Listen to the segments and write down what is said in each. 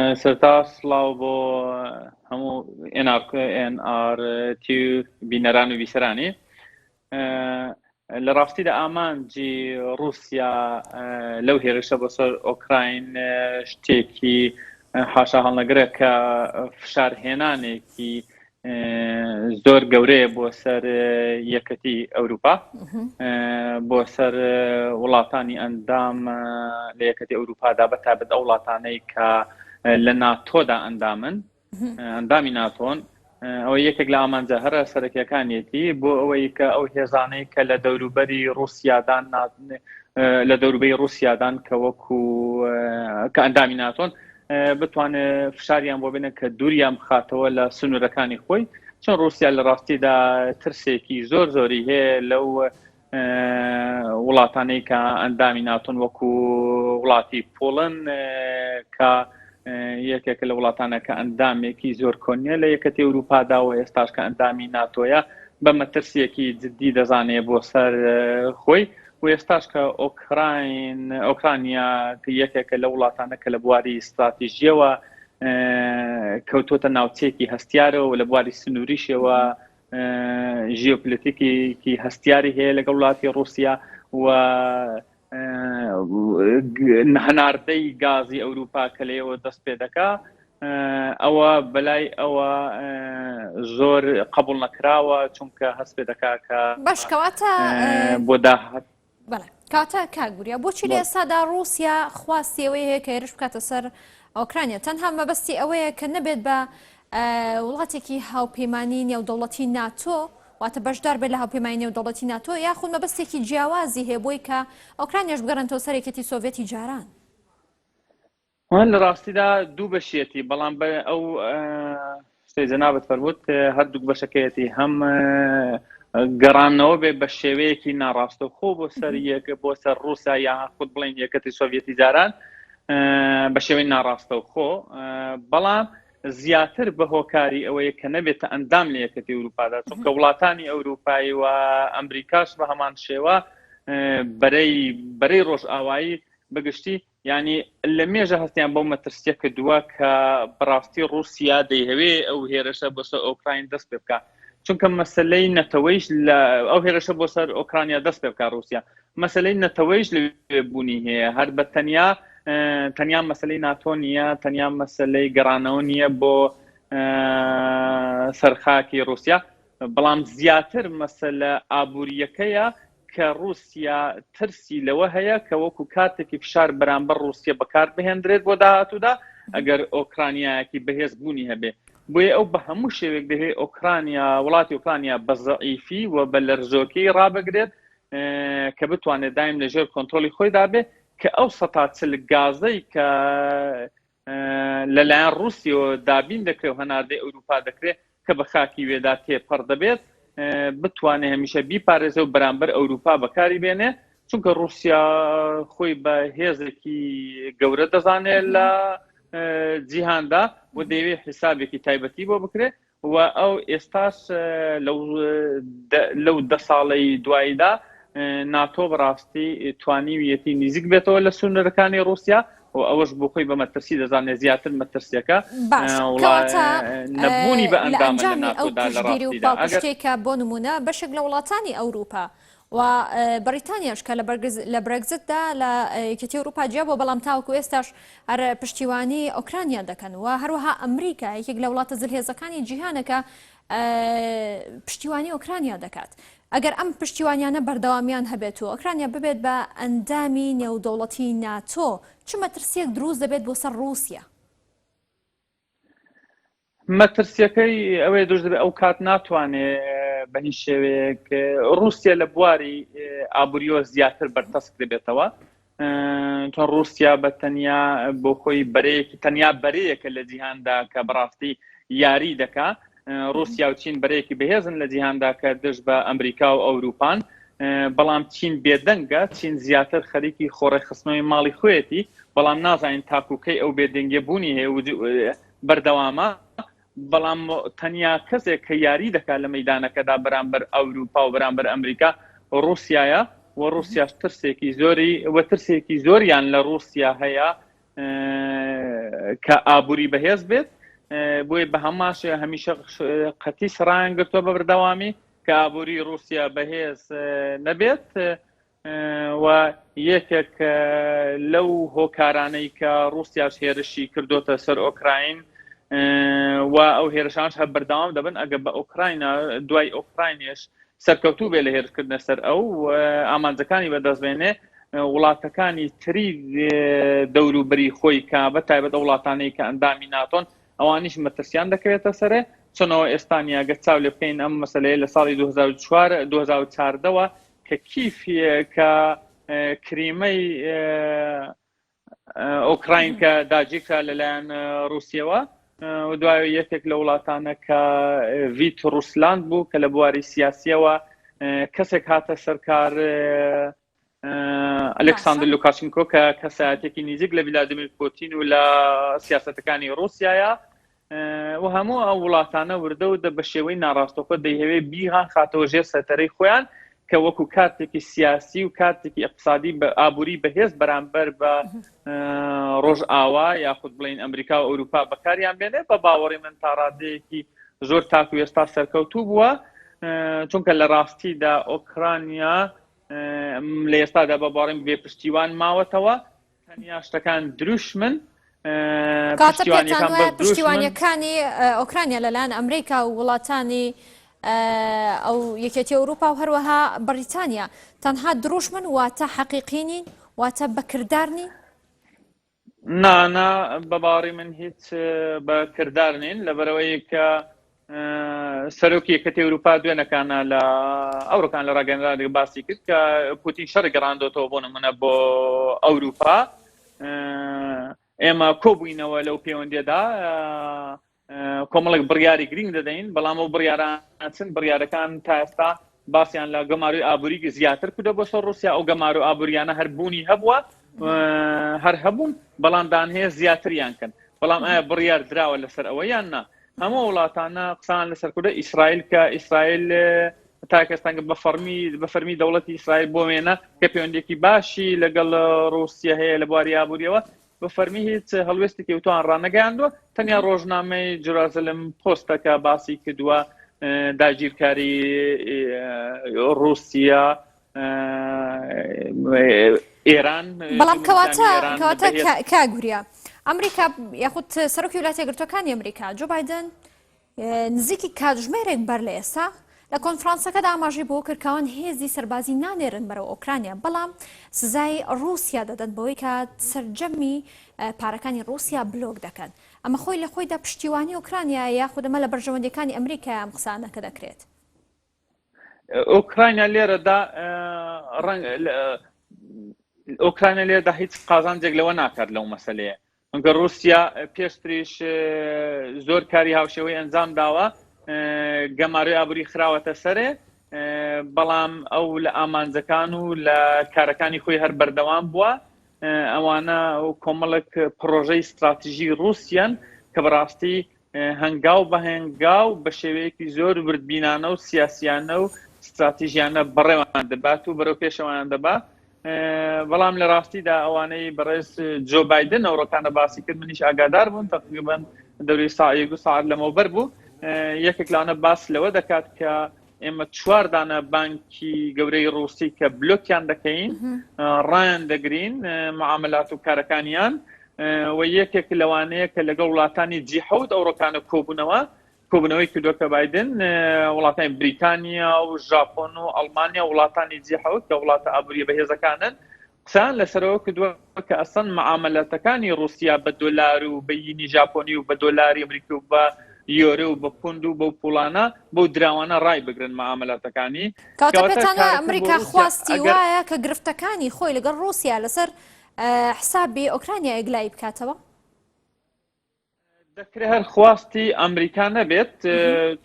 سەرتا سڵاو بۆ هەموو NRT و بینەران و بیسەرانی. لە ڕاستیدا ئامانجی رووسیا لەو هێرشە بۆ سەر ئۆکراین شتێکی حاشا هەڵنەگرە کە فشارهێنانێکی زۆر گەورەیە بۆ سەر یەکەتی ئەوروپا، بۆ سەر وڵاتانی ئەندام لە یەکەتی ئەوروپادا بەتابەت ئەو وڵاتانەی کە لە ناتۆدا ئەندامی ناتۆن. ئەوە یەکێک لە ئامانجە هەرە سەرەکیەکانیەتی بۆ ئەوەی کە ئەو هێزانەی کە لە دەوروبەری رووسیادان لە دەوروبەی رووسیادان کە وەکو کە ئەندامی ناتۆن بتوانێت فشاریان بۆ بێنە کە دووریان بخاتەوە لە سنوورەکانی خۆی، چون رووسیا لە ڕاستیدا ترسێکی زۆر زۆری هەیە لەو وڵاتانەی کە ئەندامی ناتۆن، وەکو وڵاتی پۆڵەن کە یەکێک لە وڵاتانە کە ئەندامێکی زۆر کۆنیە لە یەکەتی ئەوروپادا و ئێستاش کە ئەندامی ناتۆیە بە مەترسیەکی جددی دەزانێت بۆ سەر خۆی. و ئێستاش کە ئۆکرانیا کە یەکێکە لە وڵاتانە کە لە بواری استراتیژیەوە کەوتۆتە ناوچەیەکی هەستیارەوە و لە بواری سنووریشەوە ژیۆپۆلیتیکی هەستیاری هەیە لەگەڵ وڵاتی رووسیا و هەناردەی گازی ئەوروپا کە لێەوە دەست پێ دەکا، ئەوە بەلای ئەوە زۆر قبول نەکراوە، چونکە هەست پێ دەکا کە باشکەواتە بۆ داهات کاتە کاگوریا بۆچی لە ئێستادا رووسیا خواستی ئەوەی هەیە کە هێرش بکاتە سەر ئۆکرانیا، تەنها مەبەستی ئەوەیە کە نەبێت بە وڵاتێکی هاوپەیمانی نێودەوڵەتی ناتۆ واتە بەشدار بێت لە هاوپەیمانی نێودەوڵەتی ناتۆ، یاخود مەبەستێکی جیاوازی هەیە بۆی کە ئۆکرانیاش بگەڕێنەوە سەر یەکێتی سۆڤێتی جاران؟ لە ڕاستیدا دوو بەشێتی، بەڵام بە ئەو شتەی جەنابەت فەرمووت هەردوو بەشەکەیەتی، هەم گەڕانەوە بێ بە شێوەیەکی ناڕاستەوخۆ بۆ سەر رووسیا یاخود بڵێن یەکەتی سۆڤێتی جاران بە شێوەی ناڕاستەوخۆ، بەڵام زیاتر بە هۆکاری ئەوەیە کە نەبێتە ئەندام لە یەکەتی ئەوروپادا، چونکە وڵاتانی ئەوروپایی و ئەمریکاش بە هەمان شێوە بەرەی ڕۆژئاوایی بەگشتی یعنی لە مێژە هەستیان بەو مەترسیە کردووە کە بەڕاستی رووسیا دەیهەوێ ئەو هێرشە بۆ سەر ئۆکراین دەست پێ بکات، چونکە مەسەلەی نەتەوەیش ئەو هێرشە بۆ سەر ئۆکرانیا دەست پێ بکات رووسیا، مەسەلەی نەتەوەیش لەبوونی هەیە، هەر بە تەنیا مەسەلەی ناتۆ نیە، تەنیا مەسەلەی گەڕانەوە نییە بۆ سەرخاکی رووسیا، بەڵام زیاتر مەسەلە ئابوووریەکەیە کە رووسیا ترسی لەوە هەیە کە وەکو کاتێکی فشار بەرامبەر رووسیا بەکار بهێنرێت بۆ داهاتوودا ئەگەر ئۆکرانیایەکی بەهێز بوونی هەبێ، بۆیە ئەو بە هەموو شێوێک دەهەیە وڵاتی ئۆکرانیا بە زەعیفی و بە لەرزۆکەی ڕابگرێت کە بتوانێت دایم لەژێر کۆنترۆلی خۆیدا بێ، کە ئەو سەتاچل گازەی کە لەلایەن رووسیەوە دابین دەکرێت و هەناردەی ئەوروپا دەکرێت کە بە خاکی وێدا تێپەڕ دەبێت بتوانێت هەمیشە بیپارێزە و بەرامبەر ئەوروپا بەکاری بێنێ، چونکە رووسیا خۆی بە هێزێکی گەورە دەزانێت لە جیهاندا و دەیەوێت حسابێکی تایبەتی بۆ بکرێت و ئەو ئێستاش لەو 10 ساڵەی دواییدا ناتۆ بەڕاستی توانیویەتی نزیک بێتەوە لە سنوورەکانی رووسیا و ئەوەش بۆ خۆی بە مەترسی دەزانێت زیاتر مەترسیەکە نەبوونی بە ئەندامە لە ناتۆدا لە ڕاستیدا شتێکە بۆ نمونە بەشێک لە وڵاتانی ئەوروپا و بەریتانیاش کە لە برێگزتدا لە یەکێتی ئەوروپا جیابەوە، بەڵام تاوەکو ئێستاش هەر پشتیوانی ئۆکرانیا دەکەن و هەروەها ئەمریکا یەکێک لە وڵاتە جلهێزەکانی جیهانەکە پشتیوانی ئۆکرانیا دەکات. ئەگەر ئەم پشتیوانیانە بەردەوامیان هەبێت و ئۆکرانیا ببێت بە ئەندامی نێودەوڵەتی ناتۆ، چ مەترسیەک دروست دەبێت بۆ سەر رووسیا؟ مەترسیەکەی ئەوەیە دروست دەبێت ئەو کات ناتوانێت بە هیچ شێوەیەک رووسیا لە بواری ئابووریەوە زیاتر بەرتەسک دەبێتەوە، چۆن رووسیا بە تەنیا بۆ خۆی تەنیا بەرەیەکە لە جیهاندا کە بەڕاستی یاری دەکات. رووسیا و چین بەرەیەکی بەهێزن لە جیهاندا کە دژ بە ئەمریکا و ئەوروپان، بەڵام چین بێدەنگە، چین زیاتر خەریکی خۆڕێخستنەوەی ماڵی خۆیەتی، بەڵام نازانین تاکوکەی ئەو بێدەنگیە بوونی هەیە بەردەوامە، بەڵام تەنیا کەسێک کە یاری دەکات لە مەیدانەکەدا بەرامبەر ئەوروپا و بەرامبەر ئەمریکا رووسیایە و رووسیاش ترسێکی زۆریان لە رووسیا هەیە کە ئابووری بەهێز بێت بۆیە بە هەماش هەمیشە قەتی سڕایان گرتووە بە بەردەوامی کە ئابووری رووسیا بەهێز نەبێت و یەکێک لەو هۆکارانەی کە رووسیاش هێرشی کردوتە سەر ئۆکراین و ئەو هێرشانش هەر بەردەوام دەبن ئەگە بە ئۆکراینە دوای ئۆکراینیش سەرکەوتوو بێ لە هێرشکردنە سەر ئەو ئامانجەکانی بەدەستبێنێ وڵاتەکانی تری دەوروبەری خۆی کە بە تایبەت وڵاتانەی کە ئەندامی ناتۆن ئەوانیش مەترسیان دەکەوێتە سەرێ چۆنەوە ئێستانیا گە چاو لێ بکەین ئەم مەسەلەیە لە ساڵی 2014ەوە کە کیفیە کە کریمەی ئۆکراین کە داگیرکرا لەلایەن رووسیەوە و دوای یەکێک لە وڵاتانە کە ڤیت ڕوسلاند بوو کە لە بواری سیاسیەوە کەسێک هاتە سەرکار ئەلێکساندر لوکاشنکۆ کە کەسایەتێکی نزیک لە ڤلادیمیر پوتین و لە سیاسەتەکانی رووسیایە و هەموو ئەو وڵاتانە وردە و بە شێوەی ناڕاستەوخۆ دەیهەوێت بیهان خاتەوە ژێر سەتەرەی خۆیان کە وەکو کارتێکی سیاسی و کارتێکی اقتصادی بە ئابووری بەهێز بەرامبەر بە ڕۆژ ئاوا یاخود بڵین ئەمریکا و ئەوروپا بەکاریان بێنێ بە باوەڕی من تا ڕادەیەکی زۆر تاکو ئێستا سەرکەوتوو بووە چونکە لە ڕاستیدا ئۆکرانیا لە ئێستادا بە باوەڕیم بێ پشتیوان ماوەتەوە تەنیا شتەکان دروشمن پشتیوانیەکانی ئۆکرانیا لەلایەن ئەمریکا و وڵاتانی ئەو یەکێتی ئەوروپا و هەروەها بەریتانیا تەنها دروشمن واتە حەقیقینی واتە بەکردارنی نانا بە باوەڕی من هیچ بەکردار نین لەبەرەوەی کە سەرۆکی یەکێتی ئەوروپا دوێنەکانە لە ئەوڕۆکان لە ڕاگەیاندنی باسی کرد کە پوتین شەڕی گەڕاندۆتەوە بۆ نمونە بۆ ئەوروپا ئێمە کۆبووینەوە لەو پەیوەندیەدا کۆمەڵێک بڕیاری گرنگ دەدەین بەڵام ئەو بڕیاران چەند بڕیارەکان تا ئێستا باسییان لە گەماروی ئابووری زیاتر کردە بۆ سەر رووسیا ئەو گەمار و ئابووریانە هەر بوونی هەبووە هەر هەبوون بەڵام دانهەیە زیاتریان کەن بەڵام ئایا بڕیار دراوە لەسەر ئەوە یان نا هەموو وڵاتانە قسان لەسەر کوردە ئیسرائیل کە ئیسرائیل تاکەستانگە بە فەرمی دەوڵەتی ئیسرائیل بۆ وێنە کە پەیوەندێکی باشی لەگەڵ رووسیا هەیە لە بواری ئابووریەوە بە فەرمی هیچ هەڵوێستێکی وتوان ڕانەگەیاندووە تەنیا ڕۆژنامەی جورازەلم پۆستەکە باسی کردووە داگیرکاری رووسیا ئێران بەڵام کەواتە کاگوریا ئەمریکا یاخود سەرۆکی ویلایەتە یەکگرتووەکانی ئەمریکا جو بایدن نزیکی کاتژمێرێک بەر لە ئێستا لە کۆنفرانسەکەدا ئاماژەی بۆ کردکەوان هێزی سەربازی نانێرن بەرەو ئۆکرانیا بەڵام سزای رووسیا دەدەن بەوەی کە سەرجەمی پارەکانی رووسیا بلۆک دەکەن ئەمە خۆی لە خۆیدا پشتیوانی ئۆکرانیا یاخود ئەمە لە بەرژەوەندەکانی ئەمریکا ئەم قسانەکە دەکرێت ئۆکرانیا لێرەدا ئۆکرانیا لێرەدا هیچ قازانجێک لەوە ناکات لەو مەسەلەیە ئەگەر رووسیا پێشتریش زۆر کاری هاوشێوەی ئەنجام داوە گەماروی ئابووری خراوەتە سەرێ بەڵام ئەو لە ئامانجەکان و لە کارەکانی خۆی هەر بەردەوام بووە ئەوانە کۆمەڵک پرۆژەی استراتیژی رووسیان کە بەڕاستی هەنگاو بە هەنگاو بە شێوەیەکی زۆر وردبینانە و سیاسیانە و استراتیژیانە بەڕێوان دەبات و بەرەو پێشەوەیان دەبات بەڵام لە ڕاستیدا ئەوانەی بەڕێز جۆ بایدن ئەوڕۆکانە باسی کرد منیش ئاگادار بوون تقریباً دەوری ساعت ساعت لەمەوبەر بوو یەکێک لەوانە باس لەوە دەکات کە ئێمە 4 دانە بانکی گەورەی رووسی کە بلۆکیان دەکەین ڕایان دەگرین معاملات و کارەکانیان و یەکێک لەوانەیە کە لەگەڵ وڵاتانی جیحەوت ئەوڕۆکانە کۆبوونەوەی کردووە بایدن وڵاتانی بریتانیا و ژاپۆن و ئەڵمانیا وڵاتانی جیحەوت کە وڵاتە ئابووری بەهێزەکانن قسان لەسەرەوە کردووە کە ئەسەن معاملاتەکانی رووسیا بە دۆلار و بە یینی ژاپۆنی و بە دۆلاری ئەمریکی و بە یۆرە و بە پوند و بە پۆڵانە بۆ دراوانە ڕای بگرن معاملاتەکانی کاتەپێتانە ئەمریکا خواستی وایە کە گرفتەکانی خۆی لەگەڵ رووسیا لەسەر حسابی ئۆکرانیا ئەگلای بکاتەوە دەکرێت هەر خواستی ئەمریکا نەبێت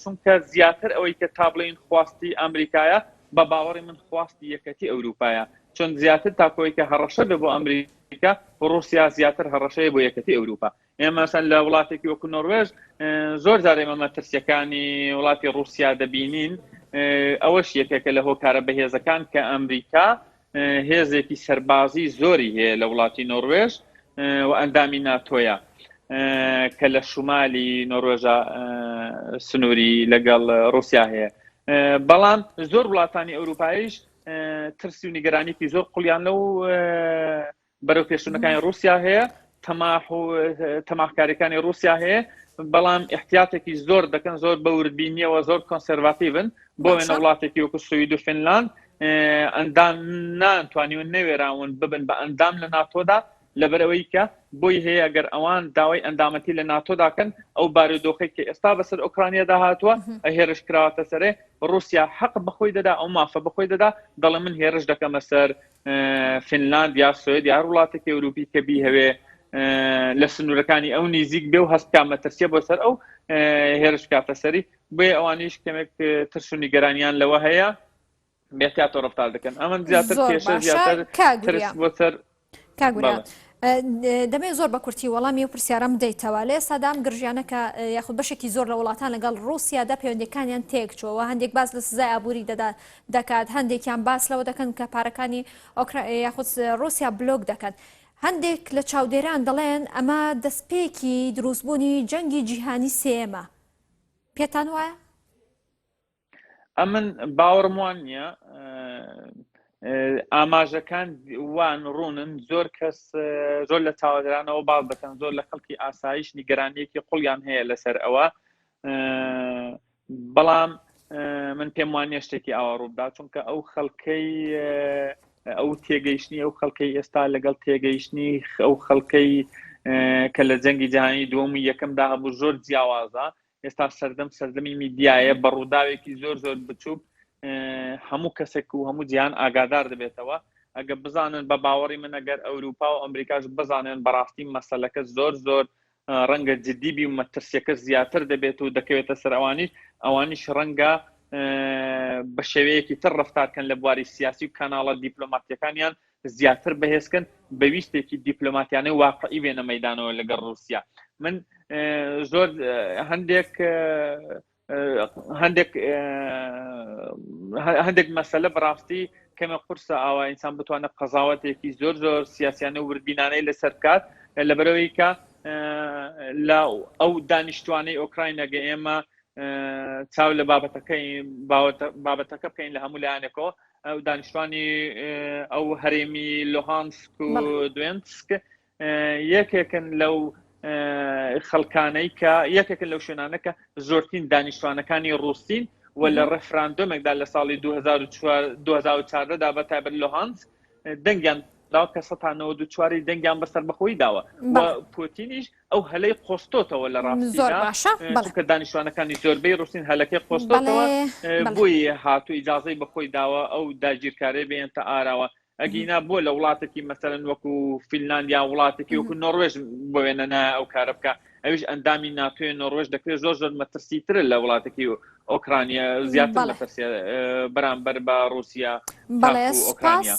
چونکە زیاتر ئەوەی کە تا بڵێن خواستی ئەمریکایە بە باوەڕی من خواستی یەکەتی ئەوروپایە چون زیاتر تاکۆی کە هەڕەشە بێ بۆ ئەمریکا رووسیا زیاتر هەڕەشەیە بۆ یەکەتی ئەوروپا ئێمە مەسەن لە وڵاتێکی وەکو نۆروێژ زۆر جار ئێمە مەترسیەکانی وڵاتی رووسیا دەبینین ئەوەش یەکێکە لە هۆکارە بەهێزەکان کە ئەمریکا هێزێکی سەربازی زۆری هەیە لە وڵاتی نۆروێژ و ئەندامی ناتۆیە کە لە شمالی نۆروێژە سنووری لەگەڵ رووسیا هەیە. بەڵام زۆر وڵاتانی ئەوروپاییش ترسی و نیگەرانێکی زۆر قوڵیان لەو بەرەو پێشونەکانی رووسیا هەیە، تەماحکاریەکانی رووسیا هەیە، بەڵام احتیاتێکی زۆر دەکەن، زۆر بەوردبینیەوە، زۆر کۆنسێرواتیڤن بۆ وێنە وڵاتێکی وەکو سوید و فینلاند ئەندام ناتوانیون نەوێراون ببن بە ئەندام لە ناتۆدا، لەبەرەوەی کە بۆی هەیە ئەگەر ئەوان داوای ئەندامەتی لە ناتۆداکەن ئەو بارودۆخی کە ئێستا بەسەر ئۆکرانیادا هاتووە هێرش کراوەتە سەرێ، رووسیا حەق بەخۆی دەدا، ئەو مافە بەخۆی دەدا، دەڵێ من هێرش دەکەمە سەر فینلاند یا سوید یا وڵاتێکی ئەوروپی کە بیهەوێ لە سنوورەکانی ئەو نزیک بێ و هەستکا مەترسیە بۆ سەر ئەو هێرش کاتە سەری، بۆیە ئەوانیش کەمێک ترس و نیگەرانیان لەوە هەیە، بێتیاتۆ ڕەفتار دەکەن. ئەمە زیاتر کێشە زیاتر ترس بۆ سەر کاگوریا. دەمێ زۆر بە کورتی وەڵامی و پرسیارم بدەیتەوە. لێ سادام گرژیانەکە یاخود بەشێکی زۆر لە وڵاتان لەگەڵ رووسیادا پەیوەندیەکانیان تێکچۆوە، هەندێک باس لە سزای ئابووری دەکات، هەندێکیان باس لەوە دەکەن کە پارەکانی یاخود رووسیا بلۆک دەکات. هەندێک لە چاودێران دەڵێن ئەمە دەستپێکی دروستبوونی جەنگی جیهانی سێمە. پێتان وایە؟ ئەمن باوەڕم وان نییە. ئاماژەکان وان ڕوونن، زۆر کەس زۆر لە چاودێرانەوە باڵ دەکەن، زۆر لە خەڵکی ئاسایش نیگەرانیەکی قوڵیان هەیە لەسەر ئەوە، بەڵام من پێم وانە شتێکی ئاوا ڕووبدا، چونکە ئەو خەڵکەی ئەو تێگەیشتنی ئەو خەڵکەی ئێستا لەگەڵ تێگەیشتنی ئەو خەڵکەی کە لە جەنگی جیهانی دووەم و یەکەمدا هەبوو زۆر جیاوازە، ئێستا سەردەمی میدیایە بە ڕووداوێکی زۆر زۆر بچووک هەموو کەسێک و هەموو جیهان ئاگادار دەبێتەوە. ئەگە بزانن بە باوەڕی من ئەگەر ئەوروپا و ئەمریکاش بزانن بەڕاستی مەسەلەکە زۆر زۆر ڕەنگە جددیبی و مەترسیەکە زیاتر دەبێت و دەکەوێتە سەر ئەوانیش ڕەنگە بە شێوەیەکی تر ڕەفتارکەن لە بواری سیاسی و کاناڵە دیپلۆماتیەکانیان زیاتر بەهێزکەن، بەویستێکی دیپلۆماتیانەی واقعی بێنە مەیدانەوە لەگەڵ رووسیا. من زۆر هەندێک مەسەلە بەڕاستی کەمە قورسە ئاوا ئینسان بتوانێت قەزاوەتێکی زۆر زۆر سیاسیانە و وردبینانەی لەسەر بکات، لەبەرەوەی کە لە ئەو دانیشتوانەی ئۆکراینەگە ئێمە چاو لە بابەتەکە بکەین لە هەموو لایەنێکەوە، ئەو دانیشتوانی ئەو هەرێمی لۆهانسک و دوێنسک یەکێکن لەو خەڵکانەی کە یەکێکن لەو شوێنانە کە زۆرترین دانیشتوانەکانی ڕووسین و لە ڕێفراندۆمێکدا لە ساڵی 2014دا بەتایبەت لۆهانسک دەنگیان داوە کە 1994 دەنگیان بەسەر بەخۆی داوە و پوتینیش ئەو هەلەی قۆستۆتەوە لە ڕاستیدا، کە دانیشتوانەکانی زۆربەی ڕووسین هەلەکەی قۆستۆتەوە بۆی هاتوو ئیجازەی بەخۆی داوە ئەو داگیرکارەی بێنتە ئاراوە. ئەگینا بۆ لە وڵاتێکی مەسەلەن وەکو فینلاندیا وڵاتێکی وەکو نۆڕوێژ بۆ وێنەنا ئەو کارە بکە، ئەویش ئەندامی ناتوێ نۆڕوێژ دەکرێت زۆر زۆر مەترسیترە لە وڵاتێکی ئۆکرانیا، زیاتر مەترسیە بەرامبەر بە رووسیا و ئۆکرانیا.